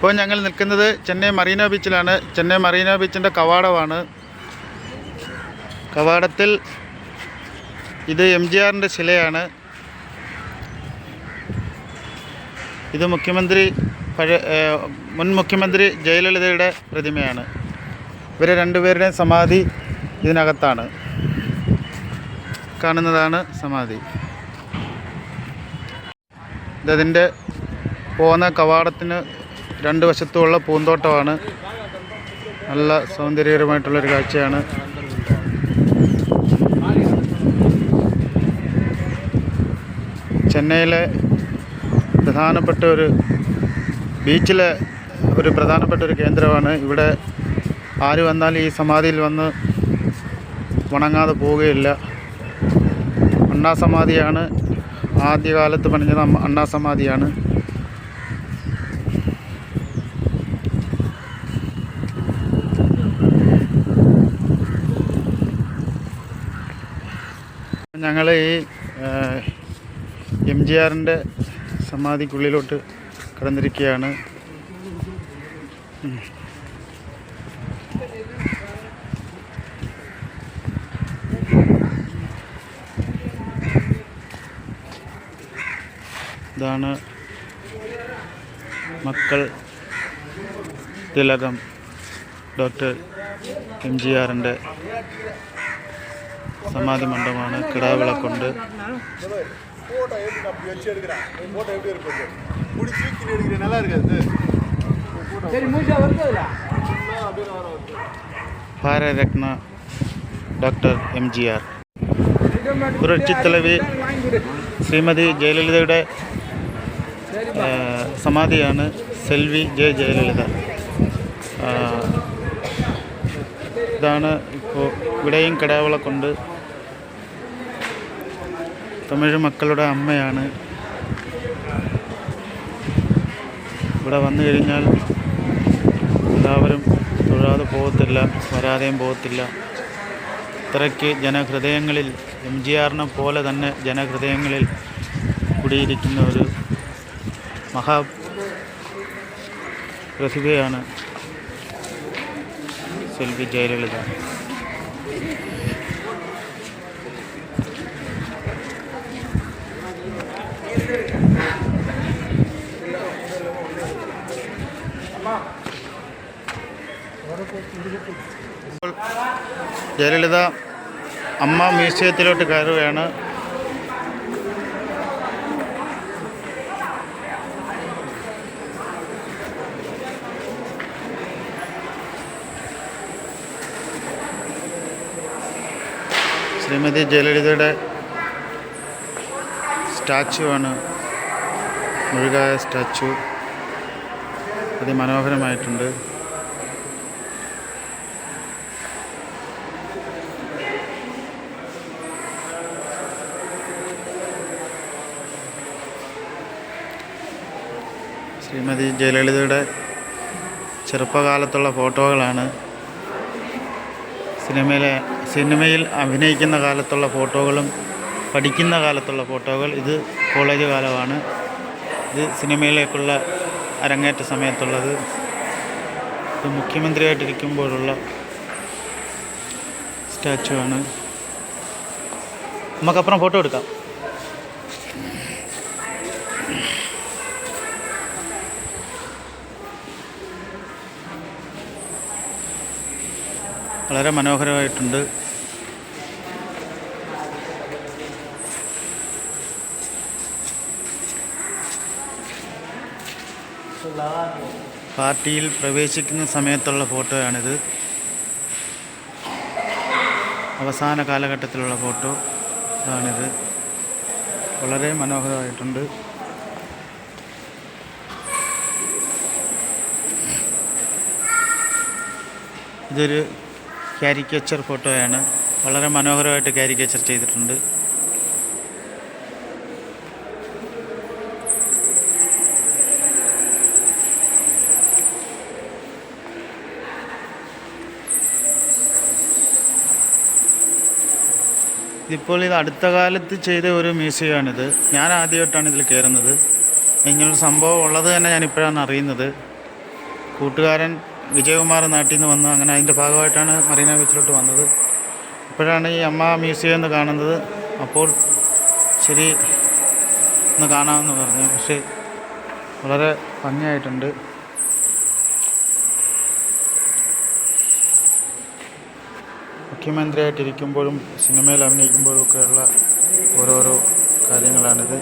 ഇപ്പോൾ ഞങ്ങൾ നിൽക്കുന്നത് ചെന്നൈ മറീന ബീച്ചിലാണ്. ചെന്നൈ മറീന ബീച്ചിൻ്റെ കവാടമാണ്. കവാടത്തിൽ ഇത് എം.ജി.ആറിൻ്റെ ശിലയാണ്. ഇത് മുൻ മുഖ്യമന്ത്രി ജയലളിതയുടെ പ്രതിമയാണ്. ഇവരെ രണ്ടുപേരുടെയും സമാധി ഇതിനകത്താണ്. കാണുന്നതാണ് സമാധി. ഇതതിൻ്റെ പോകുന്ന കവാടത്തിന് രണ്ട് വശത്തുമുള്ള പൂന്തോട്ടമാണ്. നല്ല സൗന്ദര്യകരമായിട്ടുള്ളൊരു കാഴ്ചയാണ്. ചെന്നൈയിലെ പ്രധാനപ്പെട്ട ഒരു ബീച്ചിലെ ഒരു പ്രധാനപ്പെട്ട ഒരു കേന്ദ്രമാണ്. ഇവിടെ ആര് വന്നാലും ഈ സമാധിയിൽ വന്ന് വണങ്ങാതെ പോവുകയില്ല. അണ്ണാ സമാധിയാണ്. ആദ്യകാലത്ത് പണിഞ്ഞത് അണ്ണാ സമാധിയാണ്. ഞങ്ങൾ ഈ എം.ജി.ആറിൻ്റെ സമാധിക്കുള്ളിലോട്ട് കടന്നിരിക്കുകയാണ്. ഇതാണ് മക്കൾ തിലകം ഡോക്ടർ എം.ജി.ആറിൻ്റെ സമാധി മണ്ഡപമാണ്. കിടാവിളക്കുണ്ട്. ഭാരതരത്ന ഡോക്ടർ എം.ജി.ആർ. പുരട്ചി തലവി ശ്രീമതി ജയലളിതയുടെ സമാധിയാണ്. സെൽവി ജയലളിത. ഇതാണ് ഇപ്പോൾ ഇവിടെയും കിടാവിളക്കുണ്ട്. തമിഴ് മക്കളുടെ അമ്മയാണ്. ഇവിടെ വന്നു കഴിഞ്ഞാൽ എല്ലാവരും തൊഴാതെ പോകത്തില്ല, വരാതെയും പോകത്തില്ല. ഇത്രയ്ക്ക് ജനഹൃദയങ്ങളിൽ എം.ജി.ആറിനെ പോലെ തന്നെ ജനഹൃദയങ്ങളിൽ കുടിയിരിക്കുന്ന ഒരു പ്രതിഭയാണ് സെൽവി ജയലളിത. ജയലളിത അമ്മ മ്യൂസിയത്തിലോട്ട് കയറുകയാണ്. ശ്രീമതി ജയലളിതയുടെ സ്റ്റാച്ചു ആണ്. മുഴുകായ സ്റ്റാച്ചു അതിമനോഹരമായിട്ടുണ്ട്. ശ്രീമതി ജയലളിതയുടെ ചെറുപ്പകാലത്തുള്ള ഫോട്ടോകളാണ്. സിനിമയിൽ അഭിനയിക്കുന്ന കാലത്തുള്ള ഫോട്ടോകളും പഠിക്കുന്ന കാലത്തുള്ള ഫോട്ടോകൾ. ഇത് കോളേജ് കാലമാണ്. ഇത് സിനിമയിലേക്കുള്ള അരങ്ങേറ്റ സമയത്തുള്ളത്. ഇത് മുഖ്യമന്ത്രിയായിട്ടിരിക്കുമ്പോഴുള്ള സ്റ്റാച്ചു ആണ്. നമുക്കപ്പുറം ഫോട്ടോ എടുക്കാം. വളരെ മനോഹരമായിട്ടുണ്ട്. പാർട്ടിയിൽ പ്രവേശിക്കുന്ന സമയത്തുള്ള ഫോട്ടോയാണിത്. അവസാന കാലഘട്ടത്തിലുള്ള ഫോട്ടോ ആണിത്. വളരെ മനോഹരമായിട്ടുണ്ട്. ഇതൊരു കാരിക്കേച്ചർ ഫോട്ടോയാണ്. വളരെ മനോഹരമായിട്ട് കാരിക്കേച്ചർ ചെയ്തിട്ടുണ്ട്. ഇതിപ്പോൾ ഇത് അടുത്ത കാലത്ത് ചെയ്ത ഒരു മ്യൂസിയമാണിത്. ഞാൻ ആദ്യമായിട്ടാണ് ഇതിൽ കയറുന്നത്. ഇങ്ങനൊരു സംഭവം ഉള്ളത് തന്നെ ഞാനിപ്പോഴാണ് അറിയുന്നത്. കൂട്ടുകാരൻ വിജയകുമാർ നാട്ടിൽ നിന്ന് വന്ന് അങ്ങനെ അതിൻ്റെ ഭാഗമായിട്ടാണ് മറീന ബീച്ചിലോട്ട് വന്നത്. ഇപ്പോഴാണ് ഈ അമ്മ മ്യൂസിയം എന്ന് കാണുന്നത്. അപ്പോൾ ശരി ഒന്ന് കാണാമെന്ന് പറഞ്ഞു. പക്ഷേ വളരെ ഭംഗിയായിട്ടുണ്ട്. മുഖ്യമന്ത്രിയായിട്ടിരിക്കുമ്പോഴും സിനിമയിൽ അഭിനയിക്കുമ്പോഴും ഒക്കെയുള്ള ഓരോരോ കാര്യങ്ങളാണിത്.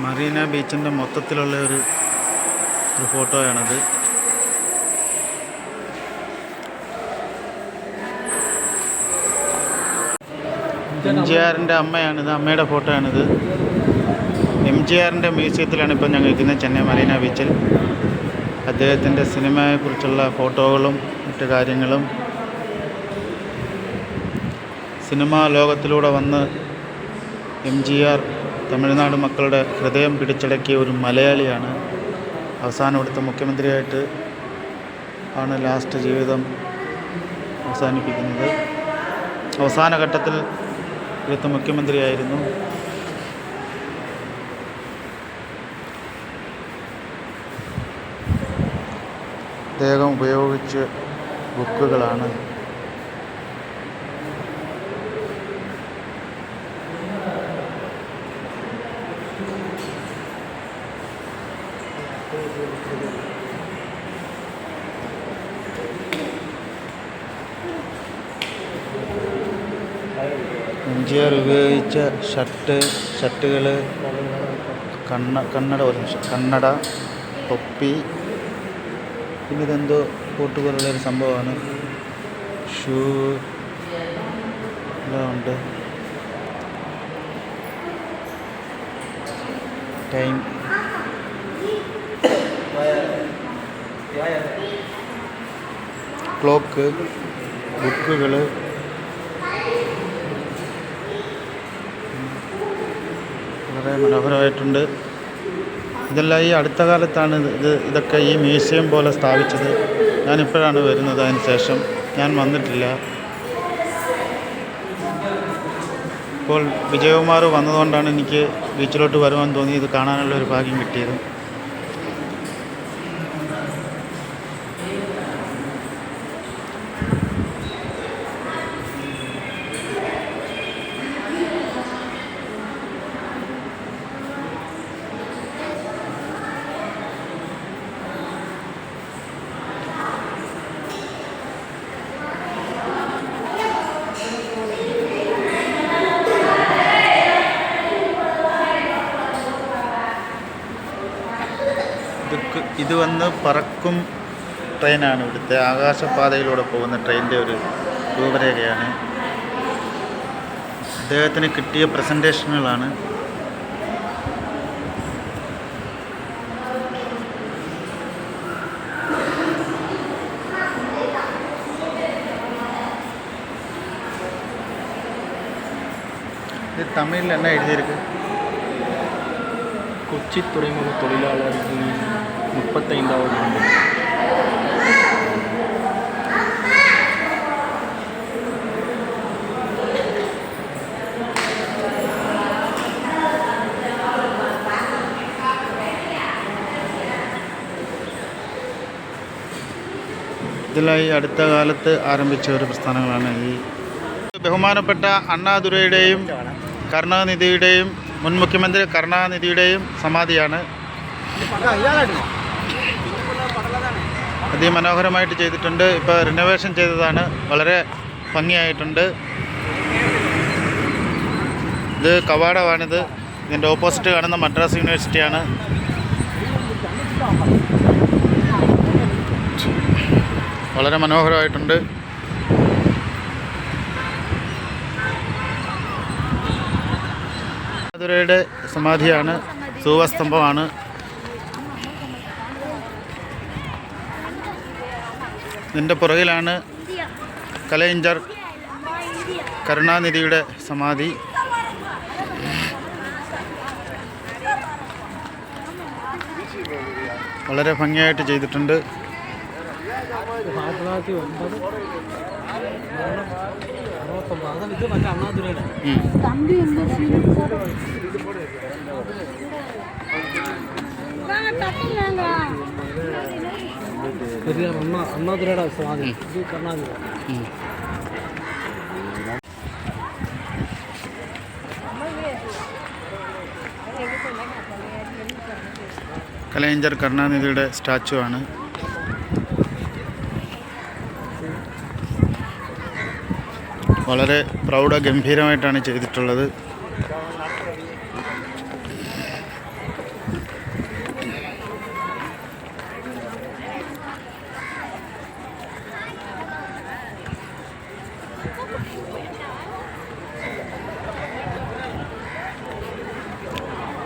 മറീന ബീച്ചിൻ്റെ മൊത്തത്തിലുള്ള ഒരു ഫോട്ടോയാണത്. MGRൻ്റെ അമ്മയാണിത്, അമ്മയുടെ ഫോട്ടോയാണിത്. MGRൻ്റെ മ്യൂസിയത്തിലാണ് ഇപ്പം ഞങ്ങൾ ഇരിക്കുന്നത്, ചെന്നൈ മറീന ബീച്ചിൽ. അദ്ദേഹത്തിൻ്റെ സിനിമയെക്കുറിച്ചുള്ള ഫോട്ടോകളും മറ്റു കാര്യങ്ങളും. സിനിമാ ലോകത്തിലൂടെ വന്ന് MGR തമിഴ്നാട് മക്കളുടെ ഹൃദയം പിടിച്ചടക്കിയ ഒരു മലയാളിയാണ്. അവസാനം ഇവിടുത്തെ മുഖ്യമന്ത്രിയായിട്ട് ആണ് ലാസ്റ്റ് ജീവിതം അവസാനിപ്പിക്കുന്നത്. അവസാന ഘട്ടത്തിൽ ഇവിടുത്തെ മുഖ്യമന്ത്രിയായിരുന്നു. അദ്ദേഹം ഉപയോഗിച്ച ബുക്കുകളാണ്. MGR ഉപയോഗിച്ച ഷർട്ടുകൾ, കണ്ണട, തൊപ്പി, പിന്നെ ഇതെന്തോ കോട്ട് പോലുള്ളൊരു സംഭവമാണ്. ഷൂ എല്ലാം ഉണ്ട്. ടൈം, ക്ലോക്ക്, ബുക്കുകൾ, വളരെ മനോഹരമായിട്ടുണ്ട്. ഇതെല്ലാം ഈ അടുത്ത കാലത്താണ് ഇതൊക്കെ ഈ മ്യൂസിയം പോലെ സ്ഥാപിച്ചത്. ഞാനിപ്പോഴാണ് വരുന്നത്. അതിന് ശേഷം ഞാൻ വന്നിട്ടില്ല. ഇപ്പോൾ വിജയകുമാർ വന്നതുകൊണ്ടാണ് എനിക്ക് ബീച്ചിലോട്ട് വരുവാൻ തോന്നി, ഇത് കാണാനുള്ള ഒരു ഭാഗ്യം കിട്ടിയത്. ഇത് വന്ന് പറക്കും ട്രെയിനാണ്. ഇവിടുത്തെ ആകാശപാതയിലൂടെ പോകുന്ന ട്രെയിനിൻ്റെ ഒരു രൂപരേഖയാണ്. അദ്ദേഹത്തിന് കിട്ടിയ പ്രസൻറ്റേഷനുകളാണ്. ഇത് തമിഴിൽ എന്നാ എഴുതിയിരിക്കും? കൊച്ചി തുറമുഖ തൊഴിലാളർക്ക് 35வது ആണ്ട്. ഇതിലായി അടുത്ത കാലത്ത് ആരംഭിച്ച ഒരു പ്രസ്ഥാനങ്ങളാണ് ഈ ബഹുമാനപ്പെട്ട അണ്ണാദുരൈയുടെയും കരുണാനിധിയുടെയും മുൻ മുഖ്യമന്ത്രി കരുണാനിധിയുടെയും സമാധിയാണ്. അതിമനോഹരമായിട്ട് ചെയ്തിട്ടുണ്ട്. ഇപ്പോൾ റിനോവേഷൻ ചെയ്തതാണ്, വളരെ ഭംഗിയായിട്ടുണ്ട്. ഇത് കവാടമാണിത്. ഇതിൻ്റെ ഓപ്പോസിറ്റ് കാണുന്ന മദ്രാസ് യൂണിവേഴ്സിറ്റിയാണ്. വളരെ മനോഹരമായിട്ടുണ്ട്. അണ്ണാദുരൈയുടെ സമാധിയാണ്, സൂവസ്തംഭമാണ്. ഇതിൻ്റെ പുറകിലാണ് കലൈഞ്ചർ കരുണാനിധിയുടെ സമാധി. വളരെ ഭംഗിയായിട്ട് ചെയ്തിട്ടുണ്ട്. അണ്ണാതുരയുടെ സ്വാധീനം ഇത് കർണാടക. കലൈഞ്ജർ കരുണാനിധിയുടെ സ്റ്റാച്ചു ആണ്. വളരെ പ്രൗഢഗംഭീരമായിട്ടാണ് ചെയ്തിട്ടുള്ളത്.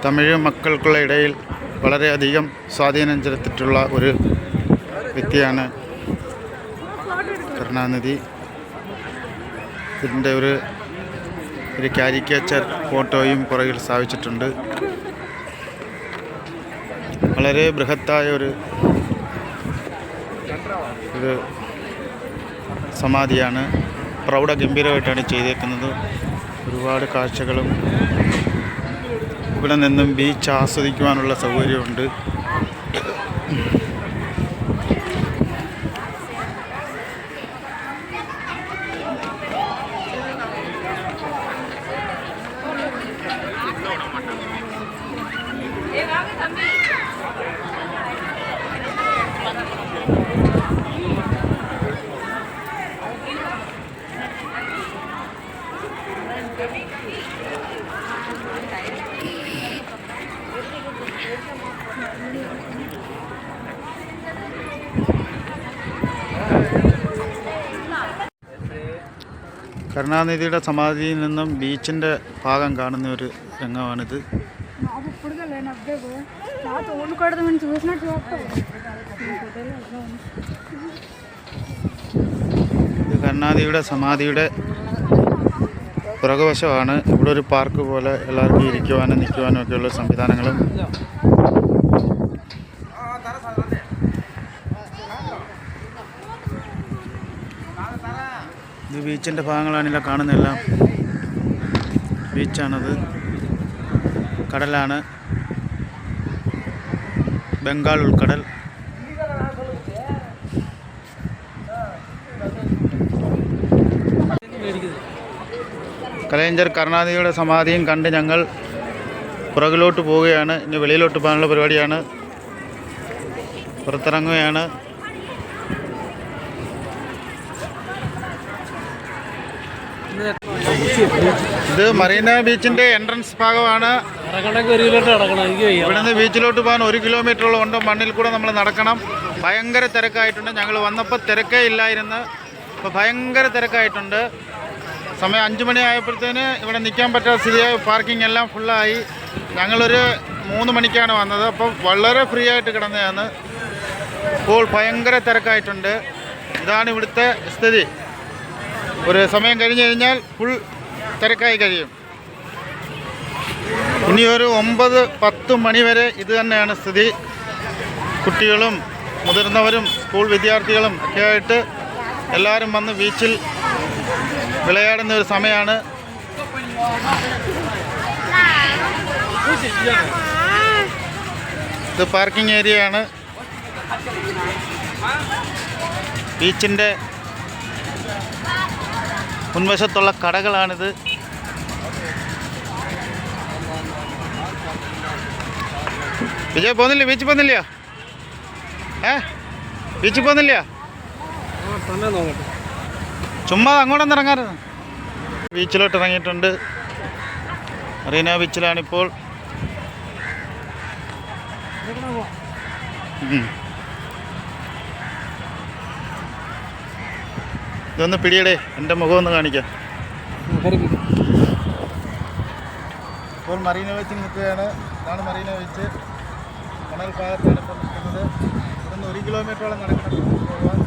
തമിഴ് മക്കൾക്കുള്ള ഇടയിൽ വളരെയധികം സ്വാധീനം ചെലുത്തിയിട്ടുള്ള ഒരു വ്യക്തിയാണ് കരുണാനിധി. ഇതിൻ്റെ ഒരു കാരിക്കേച്ചർ ഫോട്ടോയും പുറകിൽ സ്ഥാപിച്ചിട്ടുണ്ട്. വളരെ ബൃഹത്തായ ഒരു സമാധിയാണ്. പ്രൗഢഗംഭീരമായിട്ടാണ് ചെയ്തേക്കുന്നത്. ഒരുപാട് കാഴ്ചകളും ഇവിടെ നിന്നും ബീച്ച് ആസ്വദിക്കുവാനുള്ള സൗകര്യമുണ്ട്. കരുണാനിധിയുടെ സമാധിയിൽ നിന്നും ബീച്ചിൻ്റെ ഭാഗം കാണുന്ന ഒരു രംഗമാണിത്. ഇത് കരുണാനിധിയുടെ സമാധിയുടെ പുറകുവശമാണ്. ഇവിടെ ഒരു പാർക്ക് പോലെ എല്ലാവർക്കും ഇരിക്കുവാനും നിൽക്കുവാനും ഒക്കെയുള്ള സംവിധാനങ്ങളും. ഇത് ബീച്ചിൻ്റെ ഭാഗങ്ങളാണില്ല കാണുന്നതെല്ലാം. ബീച്ചാണത്. കടലാണ്, ബംഗാൾ ഉൾക്കടൽ. കലൈഞ്ജർ കരുണാനിധിയുടെ സമാധിയും കണ്ട് ഞങ്ങൾ പുറകിലോട്ട് പോവുകയാണ്. ഇനി വെളിയിലോട്ട് പോകാനുള്ള പരിപാടിയാണ്. പുറത്തിറങ്ങുകയാണ്. ഇത് മറീന ബീച്ചിൻ്റെ എൻട്രൻസ് ഭാഗമാണ്. ഇവിടുന്ന് ബീച്ചിലോട്ട് പോകാൻ 1 കിലോമീറ്ററോളം ഉണ്ട്. മണ്ണിൽ കൂടെ നമ്മൾ നടക്കണം. ഭയങ്കര തിരക്കായിട്ടുണ്ട്. ഞങ്ങൾ വന്നപ്പോൾ തിരക്കേ ഇല്ലായിരുന്നു. ഇപ്പോൾ ഭയങ്കര തിരക്കായിട്ടുണ്ട്. സമയം 5 മണി ആയപ്പോഴത്തേന് ഇവിടെ നിൽക്കാൻ പറ്റാത്ത സ്ഥിതിയായി. പാർക്കിംഗ് എല്ലാം ഫുള്ളായി. ഞങ്ങളൊരു 3 മണിക്കാണ് വന്നത്. അപ്പോൾ വളരെ ഫ്രീ ആയിട്ട് കിടന്നതാണ്. ഇപ്പോൾ ഭയങ്കര തിരക്കായിട്ടുണ്ട്. ഇതാണ് ഇവിടുത്തെ സ്ഥിതി. ഒരു സമയം കഴിഞ്ഞ് കഴിഞ്ഞാൽ ഫുൾ തിരക്കായി കഴിയും. ഇനി ഒരു 9-10 മണി വരെ ഇത് തന്നെയാണ് സ്ഥിതി. കുട്ടികളും മുതിർന്നവരും സ്കൂൾ വിദ്യാർത്ഥികളും ഒക്കെ ആയിട്ട് എല്ലാവരും വന്ന് ബീച്ചിൽ വിളയാടുന്ന ഒരു സമയമാണ്. ഇത് പാർക്കിംഗ് ഏരിയയാണ്. ബീച്ചിൻ്റെ മുൻവശത്തുള്ള കടകളാണിത്. വിജയ് പോകുന്നില്ല? ബീച്ചിൽ പോകുന്നില്ല? ബീച്ചിൽ പോകുന്നില്ല? ചുമ്മാ അങ്ങോട്ടൊന്ന് ഇറങ്ങാറുണ്ട്. ബീച്ചിലോട്ട് ഇറങ്ങിയിട്ടുണ്ട്. മറീന ബീച്ചിലാണിപ്പോൾ. ഇതൊന്ന് പിടിയടേ, എൻ്റെ മുഖം ഒന്ന് കാണിക്കാം. ഇപ്പോൾ മറീന ബീച്ചിൽ നിൽക്കുകയാണ്. ഇതാണ് മറീന ബീച്ച്. മണൽ ഭാഗത്താണ് ഇപ്പോൾ നിൽക്കുന്നത്. ഇവിടുന്ന് 1 കിലോമീറ്ററോളം നടക്കണം പോകാൻ.